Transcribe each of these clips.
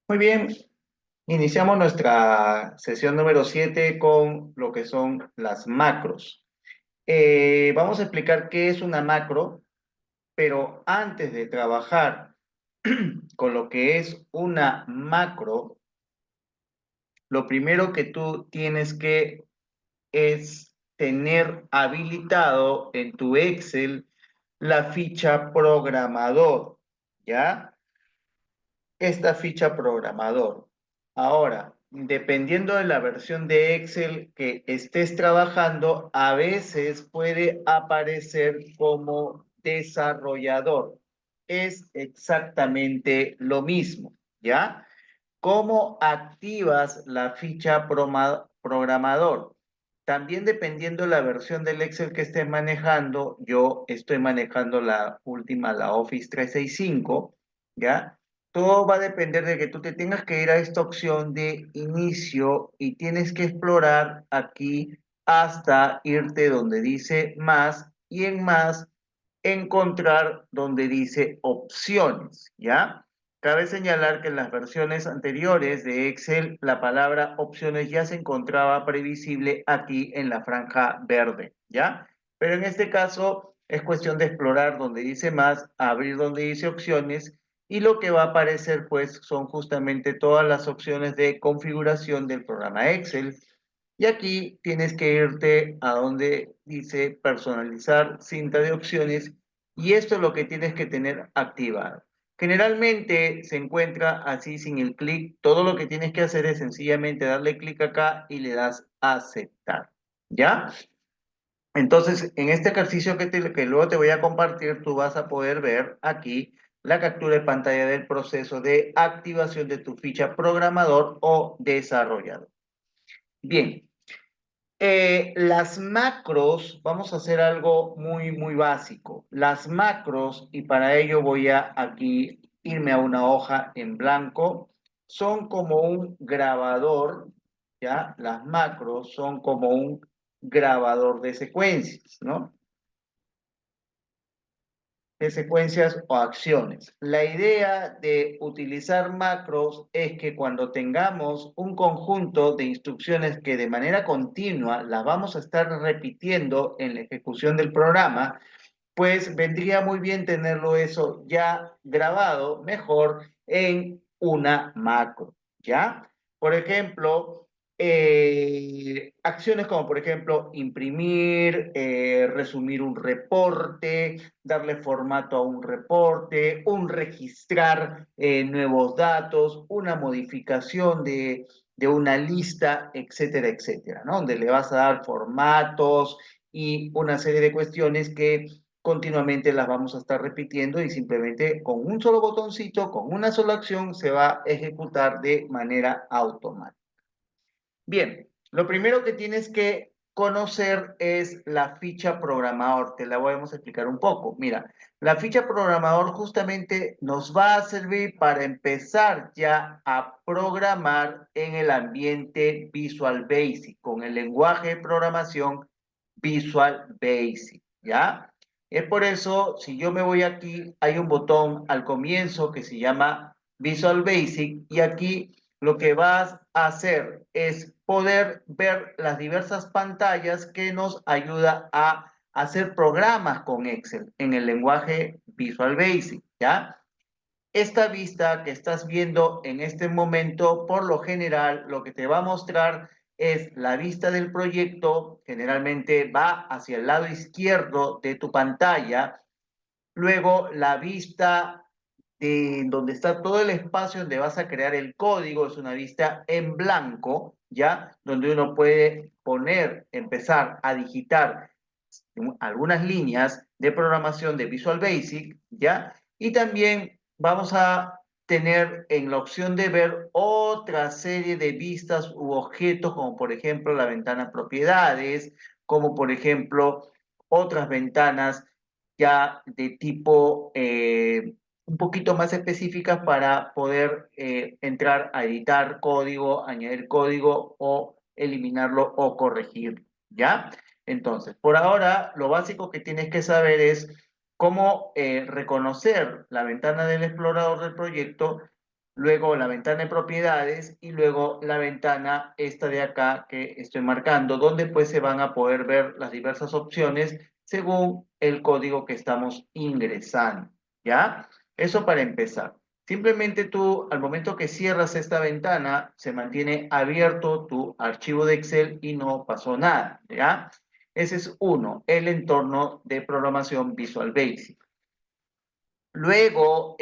Muy bien, iniciamos nuestra sesión número 7 con lo que son las macros. Vamos a explicar qué es una macro, pero antes de trabajar con lo que es una macro, lo primero que tú tienes que es tener habilitado en tu Excel la ficha programador, ¿ya? Esta ficha programador. Ahora, dependiendo de la versión de Excel que estés trabajando, a veces puede aparecer como desarrollador. Es exactamente lo mismo, ¿ya? ¿Cómo activas la ficha programador? También dependiendo de la versión del Excel que estés manejando, yo estoy manejando la última, la Office 365, ¿ya? Todo va a depender de que tú te tengas que ir a esta opción de inicio y tienes que explorar aquí hasta irte donde dice más y en más encontrar donde dice opciones, ¿ya? Cabe señalar que en las versiones anteriores de Excel la palabra opciones ya se encontraba previsible aquí en la franja verde, ¿ya? Pero en este caso es cuestión de explorar donde dice más, abrir donde dice opciones y lo que va a aparecer pues son justamente todas las opciones de configuración del programa Excel. Y aquí tienes que irte a donde dice personalizar cinta de opciones y esto es lo que tienes que tener activado. Generalmente se encuentra así sin el clic. Todo lo que tienes que hacer es sencillamente darle clic acá y le das a aceptar. ¿Ya? Entonces, en este ejercicio que luego te voy a compartir, tú vas a poder ver aquí la captura de pantalla del proceso de activación de tu ficha programador o desarrollador. Bien, las macros, vamos a hacer algo muy básico. Las macros, y para ello voy a aquí irme a una hoja en blanco, son como un grabador, ¿ya? Las macros son como un grabador de secuencias, ¿no? De secuencias o acciones. La idea de utilizar macros es que cuando tengamos un conjunto de instrucciones que de manera continua las vamos a estar repitiendo en la ejecución del programa, pues vendría muy bien tenerlo eso ya grabado mejor en una macro, ¿ya? Por ejemplo, acciones como por ejemplo imprimir, resumir un reporte, darle formato a un reporte, un registrar nuevos datos, una modificación de una lista, etcétera, etcétera, ¿no? Donde le vas a dar formatos y una serie de cuestiones que continuamente las vamos a estar repitiendo y simplemente con un solo botoncito, con una sola acción, se va a ejecutar de manera automática. Bien, lo primero que tienes que conocer es la ficha programador. Te la vamos a explicar un poco. Mira, la ficha programador justamente nos va a servir para empezar ya a programar en el ambiente Visual Basic, con el lenguaje de programación Visual Basic, ¿ya? Es por eso, si yo me voy aquí, hay un botón al comienzo que se llama Visual Basic y aquí lo que vas a hacer es poder ver las diversas pantallas que nos ayuda a hacer programas con Excel en el lenguaje Visual Basic, ¿ya? Esta vista que estás viendo en este momento, por lo general, lo que te va a mostrar es la vista del proyecto, generalmente va hacia el lado izquierdo de tu pantalla, luego la vista de donde está todo el espacio donde vas a crear el código, es una vista en blanco, ¿ya? Donde uno puede poner, empezar a digitar algunas líneas de programación de Visual Basic, ¿ya? Y también vamos a tener en la opción de ver otra serie de vistas u objetos, como por ejemplo la ventana propiedades, como por ejemplo otras ventanas ya de tipo un poquito más específicas para poder entrar a editar código, añadir código o eliminarlo o corregir, ¿ya? Entonces, por ahora, lo básico que tienes que saber es cómo reconocer la ventana del explorador del proyecto luego la ventana de propiedades y luego la ventana esta de acá que estoy marcando, donde pues se van a poder ver las diversas opciones según el código que estamos ingresando, ¿ya? Eso para empezar. Simplemente tú, al momento que cierras esta ventana, se mantiene abierto tu archivo de Excel y no pasó nada, ¿ya? Ese es uno, el entorno de programación Visual Basic. Luego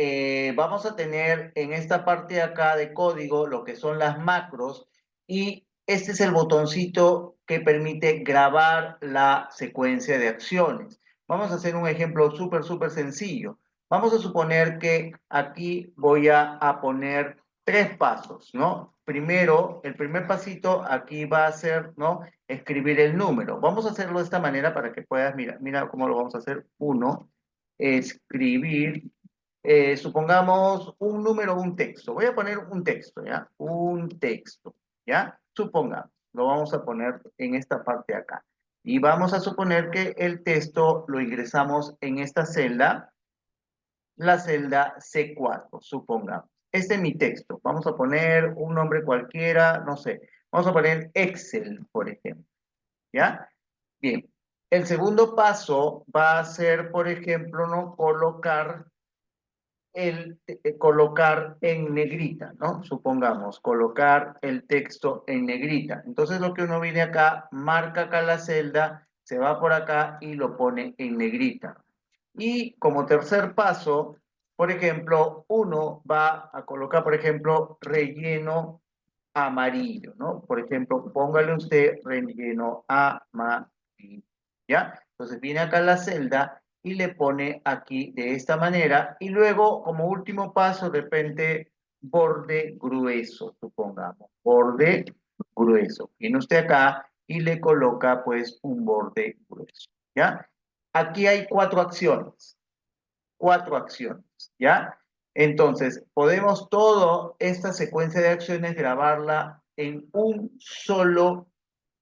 vamos a tener en esta parte de acá de código lo que son las macros y este es el botoncito que permite grabar la secuencia de acciones. Vamos a hacer un ejemplo súper sencillo. Vamos a suponer que aquí voy a poner tres pasos, ¿no? Primero, el primer pasito aquí va a ser, ¿no? Escribir el número. Vamos a hacerlo de esta manera para que puedas, mira cómo lo vamos a hacer. Uno, escribir, supongamos un número, un texto. Voy a poner un texto, ¿ya? Un texto, ¿ya? Supongamos, lo vamos a poner en esta parte de acá. Y vamos a suponer que el texto lo ingresamos en esta celda, la celda C4, supongamos. Este es mi texto. Vamos a poner un nombre cualquiera, no sé. Vamos a poner Excel, por ejemplo, ¿ya? Bien. El segundo paso va a ser, por ejemplo, ¿no? Colocar en negrita, ¿no? Supongamos, colocar el texto en negrita. Entonces lo que uno viene acá, marca acá la celda, se va por acá y lo pone en negrita. Y como tercer paso, por ejemplo, uno va a colocar, por ejemplo, relleno amarillo, ¿no? Por ejemplo, póngale usted relleno amarillo, ¿ya? Entonces viene acá la celda y le pone aquí de esta manera y luego como último paso de repente borde grueso, supongamos, borde grueso. Viene usted acá y le coloca pues un borde grueso, ¿ya? Aquí hay cuatro acciones, ¿ya? Entonces, podemos toda esta secuencia de acciones grabarla en un solo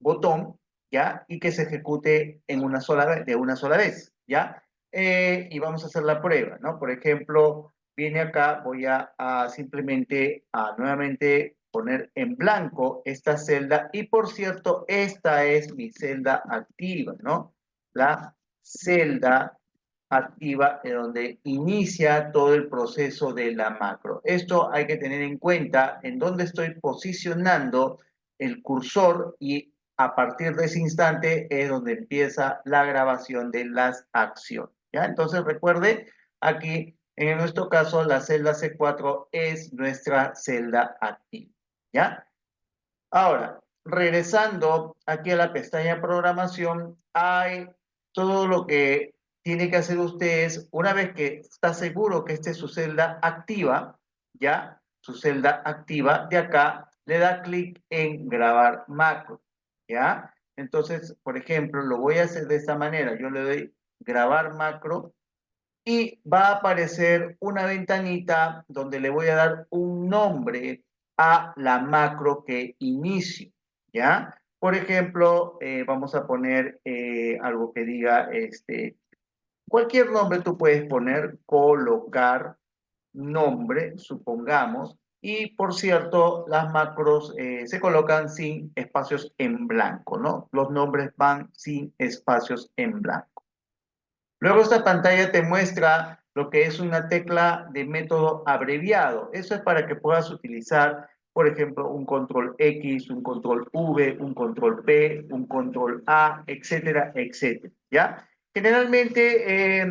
botón, ¿ya? Y que se ejecute en una sola vez, de una sola vez, ¿ya? Y vamos a hacer la prueba, ¿no? Por ejemplo, viene acá, voy a simplemente nuevamente poner en blanco esta celda y por cierto, esta es mi celda activa, ¿no? La celda activa en donde inicia todo el proceso de la macro. Esto hay que tener en cuenta en dónde estoy posicionando el cursor y a partir de ese instante es donde empieza la grabación de las acciones. ¿Ya? Entonces recuerde, aquí en nuestro caso la celda C4 es nuestra celda activa. ¿Ya? Ahora, regresando aquí a la pestaña programación, hay todo lo que tiene que hacer usted es, una vez que está seguro que esta es su celda activa, ya, su celda activa, de acá le da clic en grabar macro, ¿ya? Entonces, por ejemplo, lo voy a hacer de esta manera, yo le doy grabar macro y va a aparecer una ventanita donde le voy a dar un nombre a la macro que inicio, ¿ya? Por ejemplo, vamos a poner algo que diga, cualquier nombre tú puedes poner, colocar nombre, supongamos, y por cierto, las macros se colocan sin espacios en blanco, ¿no? Los nombres van sin espacios en blanco. Luego esta pantalla te muestra lo que es una tecla de método abreviado. Eso es para que puedas utilizar, por ejemplo, un control X, un control V, un control P, un control A, etcétera, etcétera. ¿Ya? Generalmente,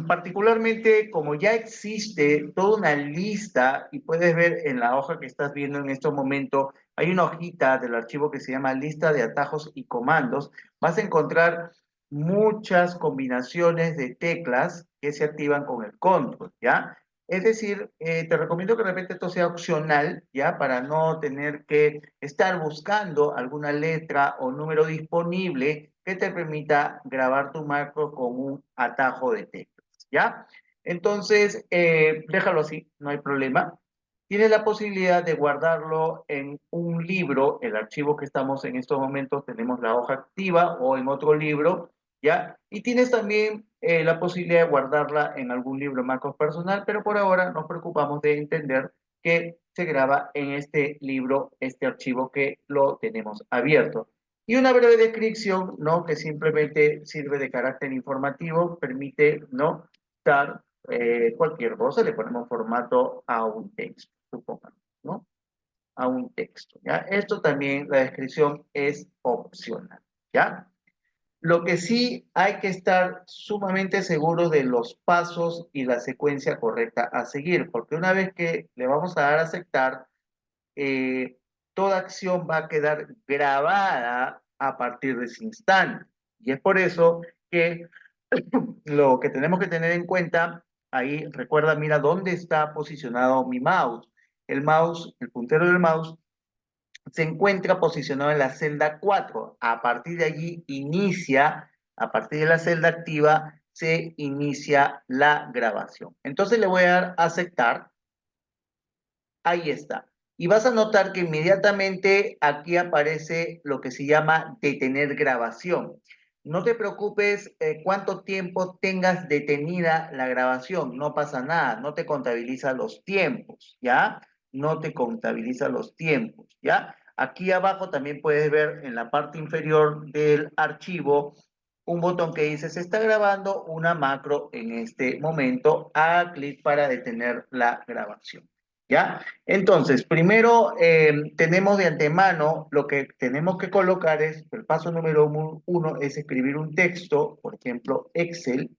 particularmente, como ya existe toda una lista, y puedes ver en la hoja que estás viendo en este momento, hay una hojita del archivo que se llama lista de atajos y comandos, vas a encontrar muchas combinaciones de teclas que se activan con el control, ¿ya? Es decir, te recomiendo que de repente esto sea opcional, ¿ya? Para no tener que estar buscando alguna letra o número disponible que te permita grabar tu macro con un atajo de teclas, ¿ya? Entonces, déjalo así, no hay problema. Tienes la posibilidad de guardarlo en un libro, el archivo que estamos en estos momentos, tenemos la hoja activa o en otro libro, ¿ya? Y tienes también la posibilidad de guardarla en algún libro macros personal, pero por ahora nos preocupamos de entender que se graba en este libro, este archivo que lo tenemos abierto. Y una breve descripción, ¿no? Que simplemente sirve de carácter informativo, permite, ¿no? Dar cualquier cosa, le ponemos formato a un texto, supongamos, ¿no? A un texto, ¿ya? Esto también, la descripción es opcional, ¿ya? Lo que sí hay que estar sumamente seguros de los pasos y la secuencia correcta a seguir, porque una vez que le vamos a dar a aceptar, eh, toda acción va a quedar grabada a partir de ese instante. Y es por eso que lo que tenemos que tener en cuenta, ahí recuerda, mira dónde está posicionado mi mouse. El mouse, el puntero del mouse se encuentra posicionado en la celda 4. A partir de allí inicia, a partir de la celda activa, se inicia la grabación. Entonces le voy a dar a aceptar. Ahí está. Y vas a notar que inmediatamente aquí aparece lo que se llama detener grabación. No te preocupes cuánto tiempo tengas detenida la grabación, no pasa nada, no te contabiliza los tiempos, ¿ya? No te contabiliza los tiempos, ¿ya? Aquí abajo también puedes ver en la parte inferior del archivo un botón que dice se está grabando una macro en este momento. Haga clic para detener la grabación, ¿ya? Entonces, primero tenemos de antemano lo que tenemos que colocar es, el paso número uno es escribir un texto, por ejemplo, Excel,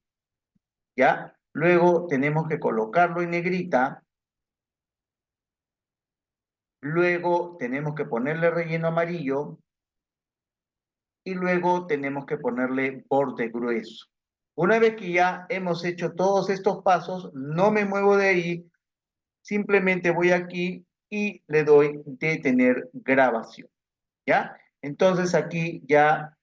¿ya? Luego tenemos que colocarlo en negrita, luego tenemos que ponerle relleno amarillo y luego tenemos que ponerle borde grueso. Una vez que ya hemos hecho todos estos pasos, no me muevo de ahí, simplemente voy aquí y le doy detener grabación. ¿Ya? Entonces aquí ya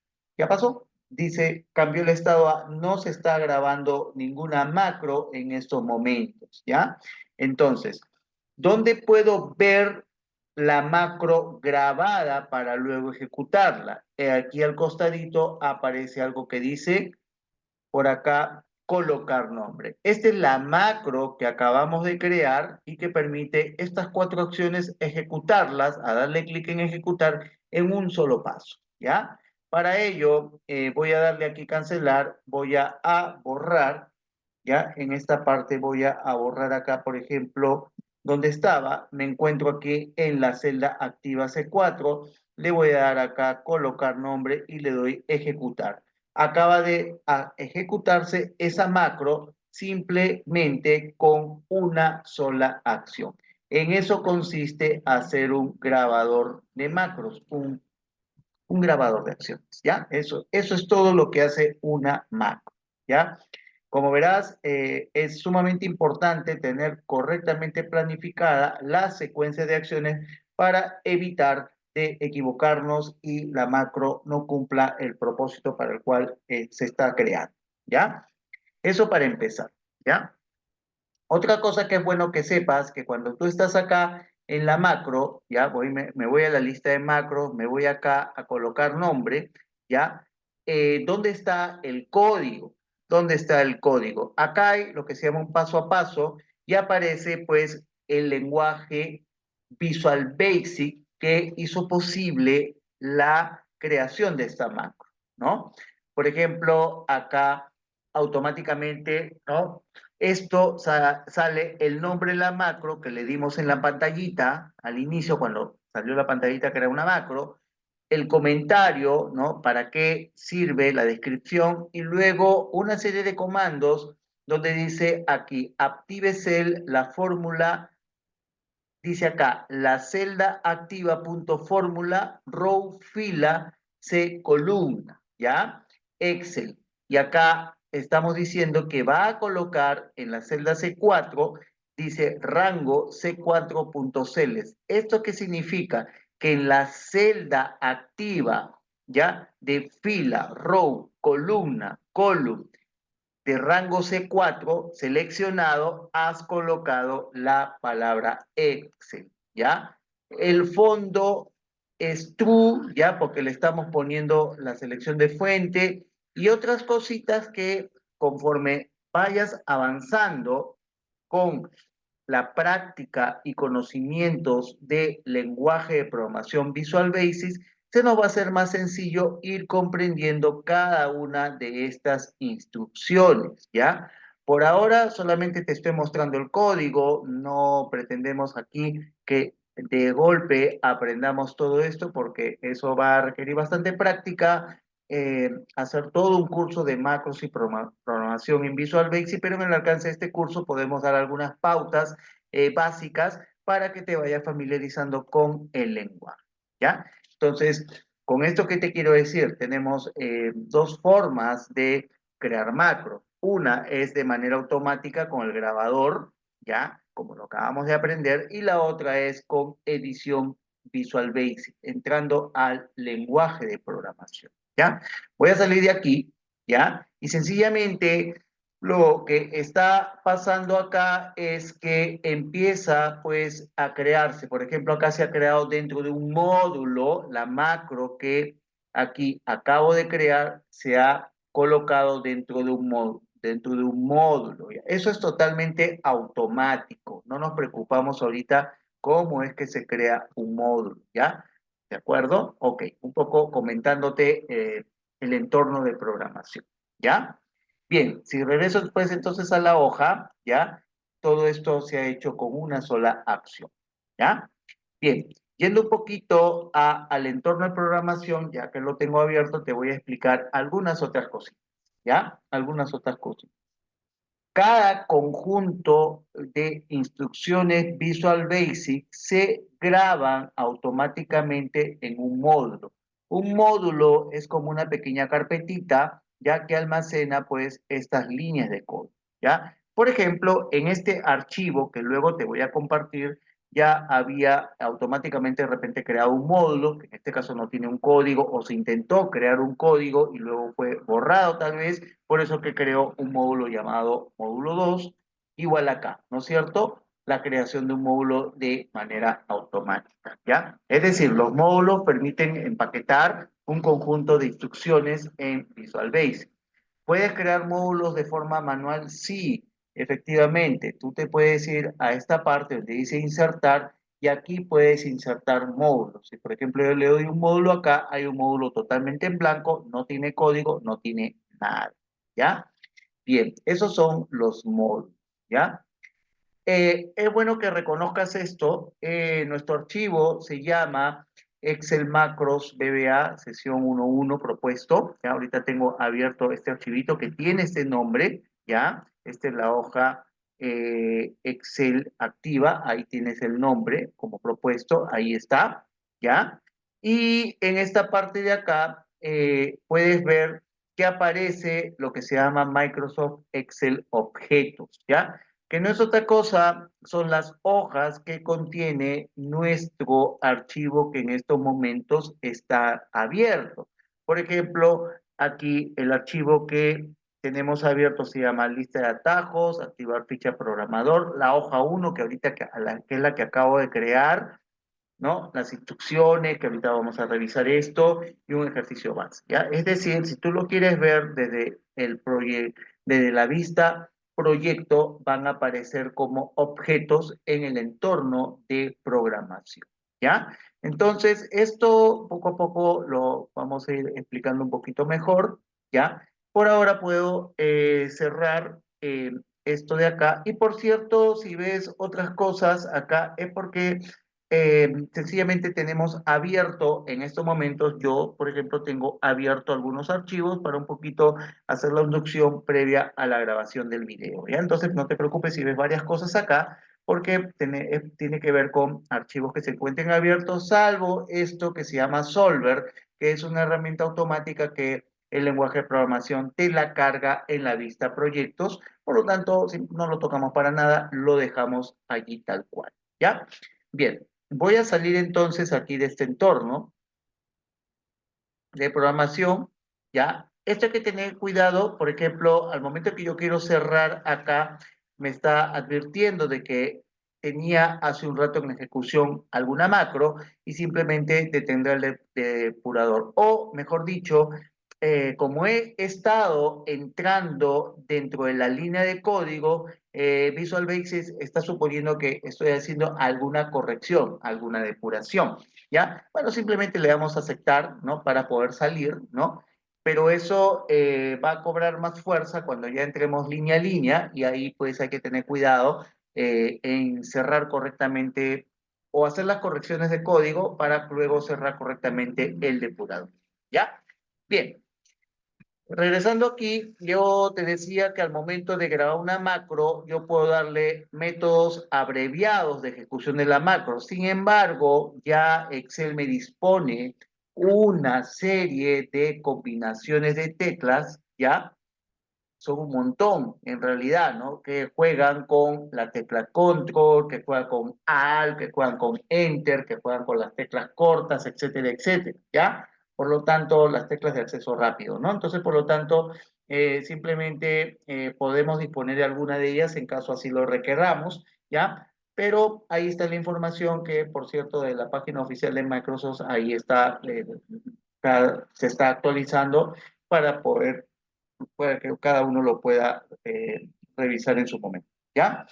pasó. Dice, cambió el estado a no se está grabando ninguna macro en estos momentos, ¿ya? Entonces, ¿dónde puedo ver la macro grabada para luego ejecutarla? Aquí al costadito aparece algo que dice por acá colocar nombre. Esta es la macro que acabamos de crear y que permite estas cuatro opciones ejecutarlas, a darle clic en ejecutar en un solo paso, ¿ya? Para ello, voy a darle aquí cancelar, voy a borrar, ¿ya? En esta parte voy a borrar acá, por ejemplo, donde estaba, me encuentro aquí en la celda activa C4, le voy a dar acá colocar nombre y le doy ejecutar. Acaba de ejecutarse esa macro simplemente con una sola acción. En eso consiste hacer un grabador de macros, un grabador de acciones, ¿ya? Eso es todo lo que hace una macro, ¿ya? Como verás, es sumamente importante tener correctamente planificada la secuencia de acciones para evitar de equivocarnos y la macro no cumpla el propósito para el cual se está creando, ¿ya? Eso para empezar, ¿ya? Otra cosa que es bueno que sepas, que cuando tú estás acá en la macro, ya me voy a la lista de macros, me voy acá a colocar nombre, ya, ¿dónde está el código? ¿Dónde está el código? Acá hay lo que se llama un paso a paso y aparece pues el lenguaje Visual Basic que hizo posible la creación de esta macro, ¿no? Por ejemplo, acá automáticamente, ¿no? Esto sale el nombre de la macro que le dimos en la pantallita al inicio, cuando salió la pantallita que era una macro, el comentario, ¿no? Para qué sirve la descripción y luego una serie de comandos donde dice aquí, active cell, la fórmula, dice acá, la celda activa punto fórmula, row, fila, C, columna, ¿ya? Excel. Y acá estamos diciendo que va a colocar en la celda C4, dice rango C4.celes. ¿Esto qué significa? Que en la celda activa, ¿ya? De fila, row, columna, column, de rango C4 seleccionado, has colocado la palabra Excel, ¿ya? El fondo es true, ¿ya? Porque le estamos poniendo la selección de fuente y otras cositas que conforme vayas avanzando con la práctica y conocimientos de lenguaje de programación Visual Basic, se nos va a hacer más sencillo ir comprendiendo cada una de estas instrucciones, ¿ya? Por ahora solamente te estoy mostrando el código, no pretendemos aquí que de golpe aprendamos todo esto porque eso va a requerir bastante práctica, hacer todo un curso de macros y programación en Visual Basic, pero en el alcance de este curso podemos dar algunas pautas básicas para que te vayas familiarizando con el lenguaje, ¿ya? Entonces, con esto que te quiero decir, tenemos dos formas de crear macros. Una es de manera automática con el grabador, ¿ya? Como lo acabamos de aprender, y la otra es con edición Visual Basic, entrando al lenguaje de programación, ¿ya? Voy a salir de aquí, ¿ya? Y sencillamente lo que está pasando acá es que empieza pues a crearse, por ejemplo, acá se ha creado dentro de un módulo, la macro que aquí acabo de crear se ha colocado dentro de un módulo. ¿Ya? Eso es totalmente automático, no nos preocupamos ahorita cómo es que se crea un módulo, ¿ya? ¿De acuerdo? Ok, un poco comentándote el entorno de programación, ¿ya? Bien, si regreso después entonces a la hoja, ¿ya? Todo esto se ha hecho con una sola acción, ¿ya? Bien, yendo un poquito al entorno de programación, ya que lo tengo abierto, te voy a explicar algunas otras cositas, ¿ya? Algunas otras cosas. Cada conjunto de instrucciones Visual Basic se graban automáticamente en un módulo. Un módulo es como una pequeña carpetita, ya que almacena pues estas líneas de código, ¿ya? Por ejemplo, en este archivo que luego te voy a compartir, ya había automáticamente de repente creado un módulo, que en este caso no tiene un código, o se intentó crear un código y luego fue borrado tal vez, por eso que creó un módulo llamado módulo 2, igual acá, ¿no es cierto? La creación de un módulo de manera automática, ¿ya? Es decir, los módulos permiten empaquetar un conjunto de instrucciones en Visual Basic. ¿Puedes crear módulos de forma manual? Sí, efectivamente. Tú te puedes ir a esta parte donde dice insertar y aquí puedes insertar módulos. Si por ejemplo yo le doy un módulo acá, hay un módulo totalmente en blanco, no tiene código, no tiene nada. ¿Ya? Bien, esos son los módulos. ¿Ya? Es bueno que reconozcas esto. Nuestro archivo se llama Excel Macros BBA sesión 1.1 propuesto. ¿Ya? Ahorita tengo abierto este archivito que tiene este nombre. ¿Ya? Esta es la hoja Excel activa. Ahí tienes el nombre como propuesto. Ahí está. ¿Ya? Y en esta parte de acá puedes ver que aparece lo que se llama Microsoft Excel Objetos. ¿Ya? Que no es otra cosa, son las hojas que contiene nuestro archivo que en estos momentos está abierto. Por ejemplo, aquí el archivo que tenemos abierto se llama lista de atajos, activar ficha programador, la hoja 1 que ahorita que es la que acabo de crear, ¿no? Las instrucciones, que ahorita vamos a revisar esto, y un ejercicio más, ¿ya? Es decir, si tú lo quieres ver desde el proyecto, desde la vista proyecto, van a aparecer como objetos en el entorno de programación, ¿ya? Entonces, esto poco a poco lo vamos a ir explicando un poquito mejor, ¿ya? Por ahora puedo cerrar esto de acá. Y por cierto, si ves otras cosas acá, es porque sencillamente tenemos abierto en estos momentos, yo por ejemplo tengo abierto algunos archivos para un poquito hacer la inducción previa a la grabación del video, ¿ya? Entonces no te preocupes si ves varias cosas acá, porque tiene que ver con archivos que se encuentren abiertos, salvo esto que se llama Solver, que es una herramienta automática que el lenguaje de programación te la carga en la vista proyectos, por lo tanto, si no lo tocamos para nada, lo dejamos allí tal cual, ¿ya? Bien, voy a salir entonces aquí de este entorno de programación, ¿ya? Esto hay que tener cuidado, por ejemplo, al momento que yo quiero cerrar acá, me está advirtiendo de que tenía hace un rato en ejecución alguna macro y simplemente detendrá el depurador. O, mejor dicho, como he estado entrando dentro de la línea de código, Visual Basic está suponiendo que estoy haciendo alguna corrección, alguna depuración, ¿ya? Bueno, simplemente le damos a aceptar, ¿no? Para poder salir, ¿no? Pero eso va a cobrar más fuerza cuando ya entremos línea a línea y ahí pues hay que tener cuidado en cerrar correctamente o hacer las correcciones de código para luego cerrar correctamente el depurador, ¿ya? Bien. Regresando aquí, yo te decía que al momento de grabar una macro, yo puedo darle métodos abreviados de ejecución de la macro. Sin embargo, ya Excel me dispone una serie de combinaciones de teclas, ¿ya? Son un montón, en realidad, ¿no? Que juegan con la tecla Control, que juegan con Alt, que juegan con Enter, que juegan con las teclas cortas, etcétera, etcétera, ¿ya? Por lo tanto, las teclas de acceso rápido, ¿no? Entonces, por lo tanto, simplemente podemos disponer de alguna de ellas en caso así lo requeramos, ¿ya? Pero ahí está la información que, por cierto, de la página oficial de Microsoft, ahí está, se está actualizando para poder para que cada uno lo pueda revisar en su momento. ¿Ya?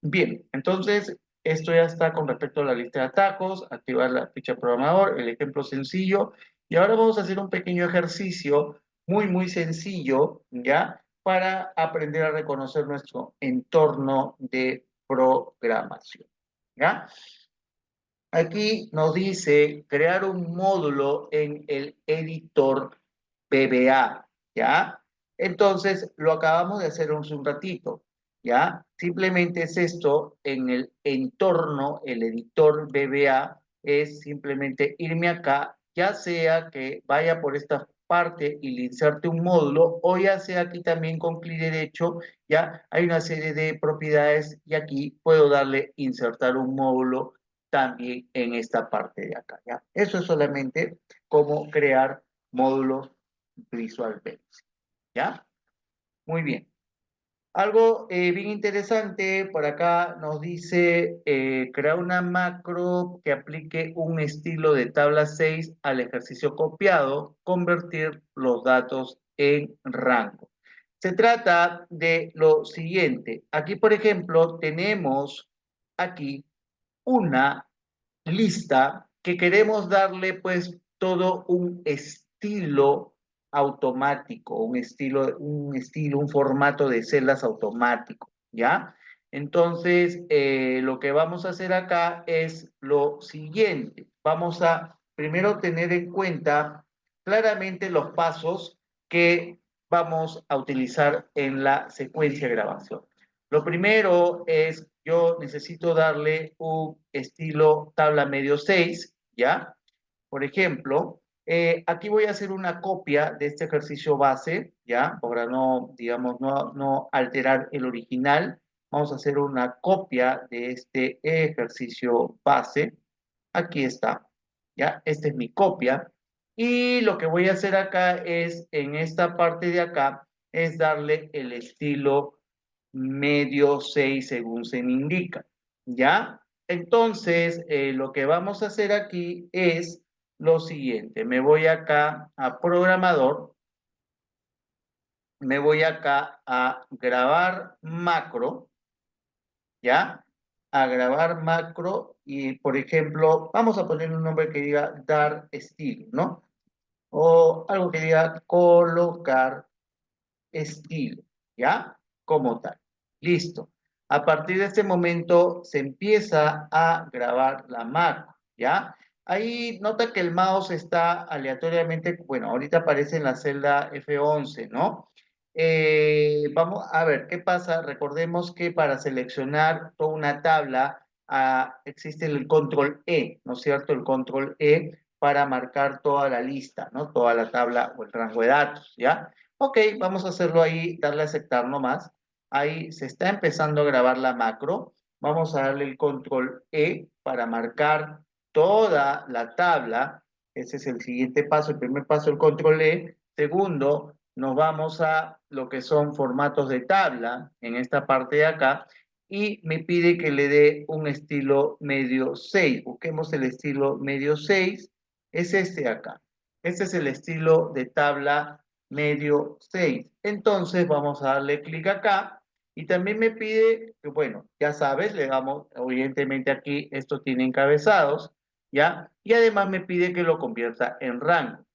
Bien, entonces esto ya está con respecto a la lista de atajos, activar la ficha programador, el ejemplo sencillo. Y ahora vamos a hacer un pequeño ejercicio muy sencillo, ¿ya? Para aprender a reconocer nuestro entorno de programación. ¿Ya? Aquí nos dice crear un módulo en el editor VBA, ¿ya? Entonces, lo acabamos de hacer hace un ratito, ¿ya? Simplemente es esto, en el entorno, el editor VBA, es simplemente irme acá, ya sea que vaya por esta parte y le inserte un módulo, o ya sea aquí también con clic derecho, ya hay una serie de propiedades y aquí puedo darle insertar un módulo también en esta parte de acá, ¿ya? Eso es solamente cómo crear módulos Visual Basic, ¿ya? Muy bien. Algo bien interesante, por acá nos dice crear una macro que aplique un estilo de tabla 6 al ejercicio copiado, convertir los datos en rango. Se trata de lo siguiente. Aquí, por ejemplo, tenemos aquí una lista que queremos darle pues todo un estilo automático, un formato de celdas automático, ¿ya? Entonces, lo que vamos a hacer acá es lo siguiente. Vamos a primero tener en cuenta claramente los pasos que vamos a utilizar en la secuencia de grabación. Lo primero es, yo necesito darle un estilo tabla medio 6, ¿ya? Por ejemplo, aquí voy a hacer una copia de este ejercicio base, ¿ya? Para no, digamos, no alterar el original. Vamos a hacer una copia de este ejercicio base. Aquí está, ¿ya? Esta es mi copia. Y lo que voy a hacer acá es, en esta parte de acá, es darle el estilo medio 6 según se me indica, ¿ya? Entonces, lo que vamos a hacer aquí es lo siguiente. Me voy acá a programador, me voy acá a grabar macro, ¿ya? A grabar macro y, por ejemplo, vamos a poner un nombre que diga dar estilo, ¿no? O algo que diga colocar estilo, ¿ya? Como tal. Listo. A partir de este momento se empieza a grabar la macro, ¿ya? Ahí nota que el mouse está aleatoriamente, bueno, ahorita aparece en la celda F11, ¿no? Vamos a ver, ¿qué pasa? Recordemos que para seleccionar toda una tabla existe el control E, ¿no es cierto? El control E para marcar toda la lista, ¿no? Toda la tabla o el rango de datos, ¿ya? Ok, vamos a hacerlo ahí, darle a aceptar nomás. Ahí se está empezando a grabar la macro. Vamos a darle el control E para marcar toda la tabla. Ese es el siguiente paso. El primer paso, el control E. Segundo, nos vamos a lo que son formatos de tabla en esta parte de acá. Y me pide que le dé un estilo medio 6. Busquemos el estilo medio 6. Es este de acá. Este es el estilo de tabla medio 6. Entonces vamos a darle clic acá y también me pide que, bueno, ya sabes, le damos, evidentemente aquí esto tiene encabezados, ¿ya? Y además me pide que lo convierta en rango.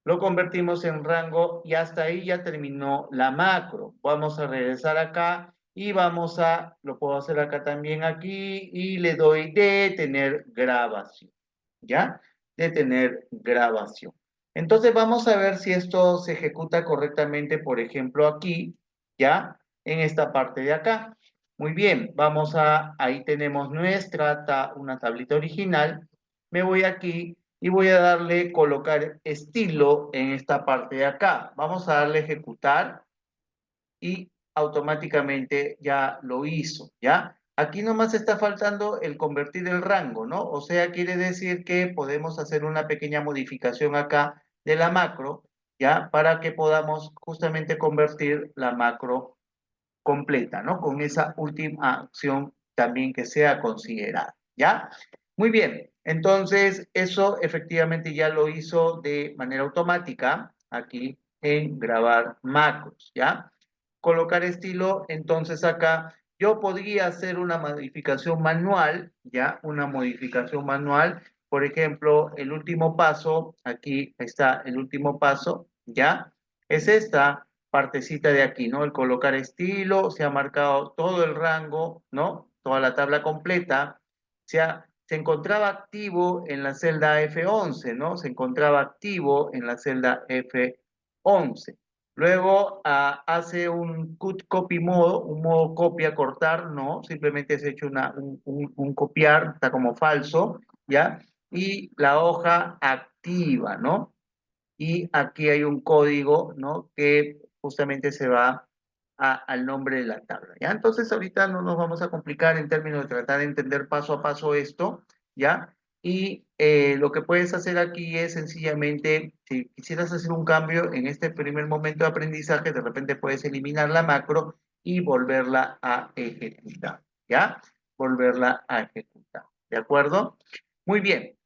Lo convertimos en rango y hasta ahí ya terminó la macro. Vamos a regresar acá y vamos a, lo puedo hacer acá también aquí y le doy detener grabación, ¿ya? Detener grabación. Entonces vamos a ver si esto se ejecuta correctamente, por ejemplo, aquí, ¿ya? En esta parte de acá. Muy bien, vamos a, ahí tenemos una tablita original. Me voy aquí y voy a darle colocar estilo en esta parte de acá. Vamos a darle ejecutar y automáticamente ya lo hizo, ¿ya? Aquí nomás está faltando el convertir el rango, ¿no? O sea, quiere decir que podemos hacer una pequeña modificación acá de la macro, ¿ya? Para que podamos justamente convertir la macro completa, ¿no? Con esa última acción también que sea considerada, ¿ya? Muy bien, entonces eso efectivamente ya lo hizo de manera automática aquí en grabar macros, ¿ya? Colocar estilo, entonces acá yo podría hacer una modificación manual, ¿ya? Una modificación manual, por ejemplo, el último paso, aquí está el último paso, ¿ya? Es esta partecita de aquí, ¿no? El colocar estilo, se ha marcado todo el rango, ¿no? Toda la tabla completa, se encontraba activo en la celda F11, ¿no? Se encontraba activo en la celda F11. Luego hace un cut copy modo, un modo copia cortar, no, simplemente se ha hecho un copiar, está como falso, ¿ya? Y la hoja activa, ¿no? Y aquí hay un código, ¿no? Que justamente se va al nombre de la tabla, ¿ya? Entonces ahorita no nos vamos a complicar en términos de tratar de entender paso a paso esto, ¿ya? Y lo que puedes hacer aquí es sencillamente, si quisieras hacer un cambio en este primer momento de aprendizaje, de repente puedes eliminar la macro y volverla a ejecutar, ¿ya? Volverla a ejecutar, ¿de acuerdo? Muy bien.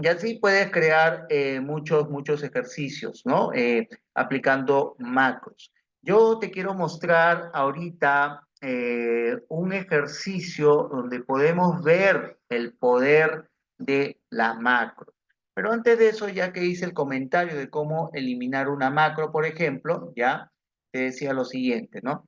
Y así puedes crear muchos ejercicios, ¿no? Aplicando macros. Yo te quiero mostrar ahorita un ejercicio donde podemos ver el poder de la macro. Pero antes de eso, ya que hice el comentario de cómo eliminar una macro, por ejemplo, ya te decía lo siguiente, ¿no?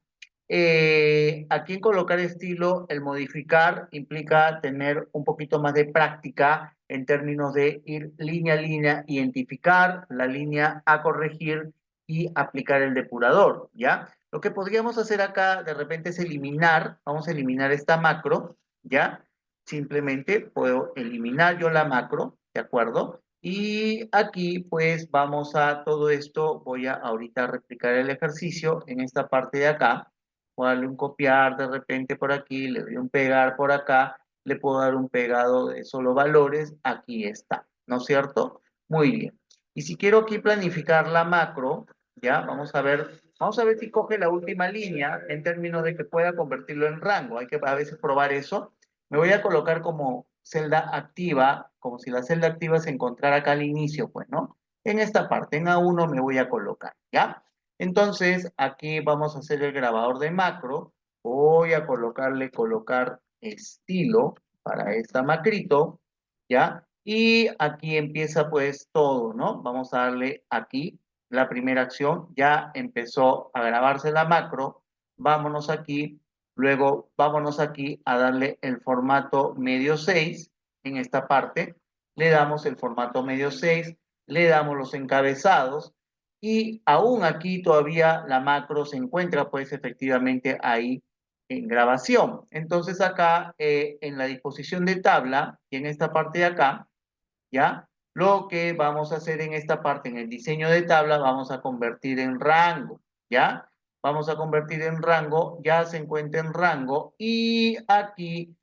Aquí en colocar estilo, el modificar implica tener un poquito más de práctica en términos de ir línea a línea, identificar la línea a corregir y aplicar el depurador, ¿ya? Lo que podríamos hacer acá de repente es eliminar, vamos a eliminar esta macro, ¿ya? Simplemente puedo eliminar yo la macro, ¿de acuerdo? Y aquí pues vamos a todo esto, voy a ahorita replicar el ejercicio en esta parte de acá, voy a darle un copiar de repente por aquí, le doy un pegar por acá, le puedo dar un pegado de solo valores, aquí está, ¿no es cierto? Muy bien. Y si quiero aquí planificar la macro, ya, vamos a ver si coge la última línea en términos de que pueda convertirlo en rango. Hay que a veces probar eso. Me voy a colocar como celda activa, como si la celda activa se encontrara acá al inicio, pues, ¿no? En esta parte, en A1 me voy a colocar, ¿ya? Entonces, aquí vamos a hacer el grabador de macro. Voy a colocar estilo para esta macrito, ¿ya? Y aquí empieza pues todo, ¿no? Vamos a darle aquí la primera acción. Ya empezó a grabarse la macro. Vámonos aquí. Luego vámonos aquí a darle el formato medio 6 en esta parte. Le damos el formato medio 6, le damos los encabezados y aún aquí todavía la macro se encuentra pues efectivamente ahí en grabación. Entonces acá en la disposición de tabla y en esta parte de acá, ¿ya? Lo que vamos a hacer en esta parte, en el diseño de tabla, vamos a convertir en rango, ¿ya? Vamos a convertir en rango, ya se encuentra en rango y aquí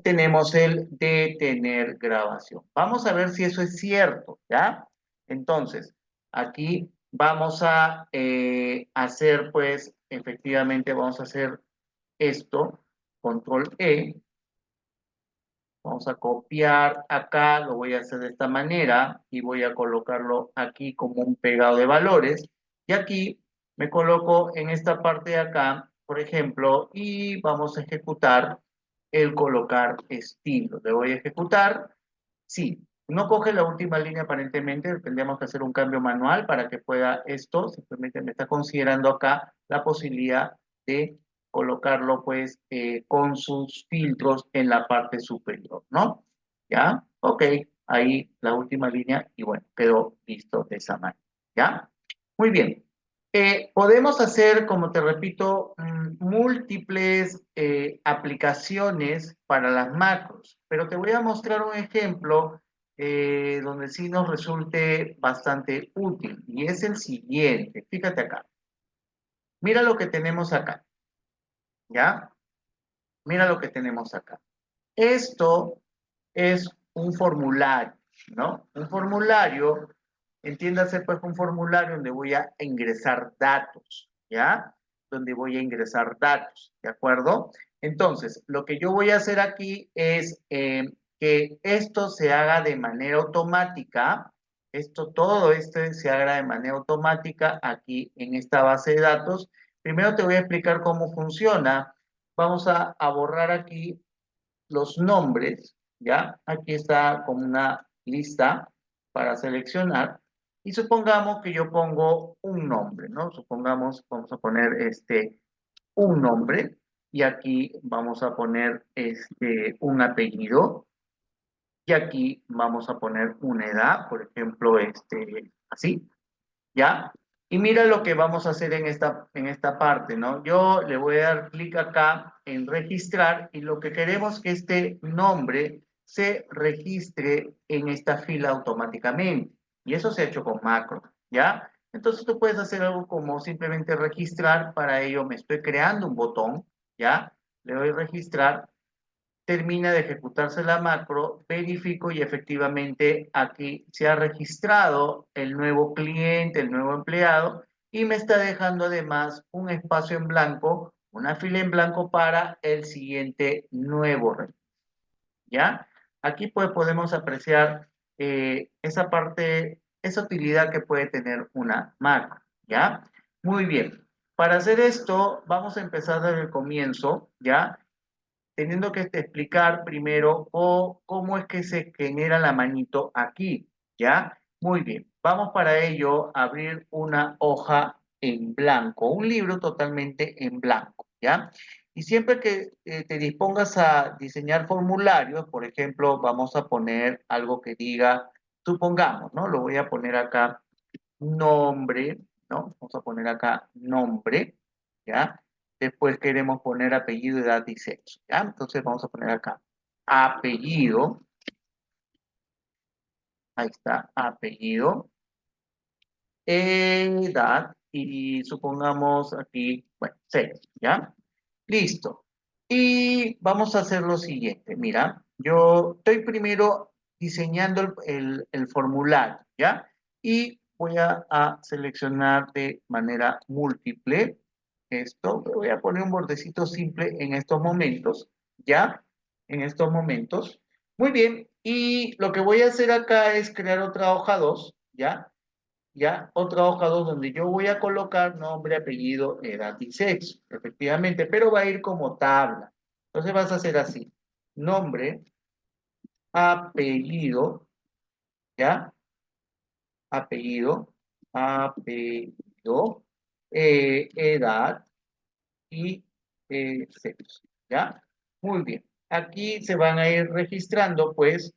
tenemos el detener grabación. Vamos a ver si eso es cierto, ¿ya? Entonces, aquí vamos a hacer, pues, efectivamente, vamos a hacer esto, control E, Vamos a copiar acá, lo voy a hacer de esta manera y voy a colocarlo aquí como un pegado de valores. Y aquí me coloco en esta parte de acá, por ejemplo, y vamos a ejecutar el colocar estilo. Le voy a ejecutar. Sí, no coge la última línea aparentemente, tendríamos que hacer un cambio manual para que pueda esto, simplemente me está considerando acá la posibilidad de colocarlo pues con sus filtros en la parte superior, ¿no? ¿Ya? Ok, ahí la última línea y bueno, quedó listo de esa manera, ¿ya? Muy bien. Podemos hacer, como te repito, múltiples aplicaciones para las macros, pero te voy a mostrar un ejemplo donde sí nos resulte bastante útil y es el siguiente. Fíjate acá. Mira lo que tenemos acá, ¿ya? Mira lo que tenemos acá. Esto es un formulario, ¿no? Un formulario, entiéndase pues un formulario donde voy a ingresar datos, ¿ya? Donde voy a ingresar datos, ¿de acuerdo? Entonces, lo que yo voy a hacer aquí es que esto se haga de manera automática, todo esto se haga de manera automática aquí en esta base de datos. Primero te voy a explicar cómo funciona. Vamos a borrar aquí los nombres, ¿ya? Aquí está como una lista para seleccionar. Y supongamos que yo pongo un nombre, ¿no? Supongamos, vamos a poner un nombre y aquí vamos a poner un apellido y aquí vamos a poner una edad, por ejemplo, así, ¿ya? Y mira lo que vamos a hacer en esta parte, ¿no? Yo le voy a dar clic acá en registrar y lo que queremos es que este nombre se registre en esta fila automáticamente. Y eso se ha hecho con macro, ¿ya? Entonces tú puedes hacer algo como simplemente registrar, para ello me estoy creando un botón, ¿ya? Le doy registrar, termina de ejecutarse la macro, verifico y efectivamente aquí se ha registrado el nuevo cliente, el nuevo empleado, y me está dejando además un espacio en blanco, una fila en blanco para el siguiente nuevo registro, ¿ya? Aquí pues podemos apreciar esa parte, esa utilidad que puede tener una macro, ¿ya? Muy bien. Para hacer esto, vamos a empezar desde el comienzo, ¿ya? Teniendo que explicar primero cómo es que se genera la manito aquí, ¿ya? Muy bien, vamos para ello a abrir una hoja en blanco, un libro totalmente en blanco, ¿ya? Y siempre que te dispongas a diseñar formularios, por ejemplo, vamos a poner algo que diga, supongamos, ¿no? Lo voy a poner acá, nombre, ¿no? Vamos a poner acá nombre, ¿ya? Después queremos poner apellido, edad y sexo, ¿ya? Entonces vamos a poner acá apellido, ahí está, apellido, edad y supongamos aquí, bueno, sexo, ¿ya? Listo. Y vamos a hacer lo siguiente, mira, yo estoy primero diseñando el formulario, ¿ya? Y voy a seleccionar de manera múltiple esto, voy a poner un bordecito simple en estos momentos, ¿ya? En estos momentos. Muy bien, y lo que voy a hacer acá es crear otra hoja 2, ¿ya? ¿Ya? Otra hoja 2 donde yo voy a colocar nombre, apellido, edad y sexo, efectivamente, pero va a ir como tabla. Entonces vas a hacer así, nombre, apellido, ¿ya? Apellido, apellido, edad y sexo, ¿ya? Muy bien. Aquí se van a ir registrando, pues,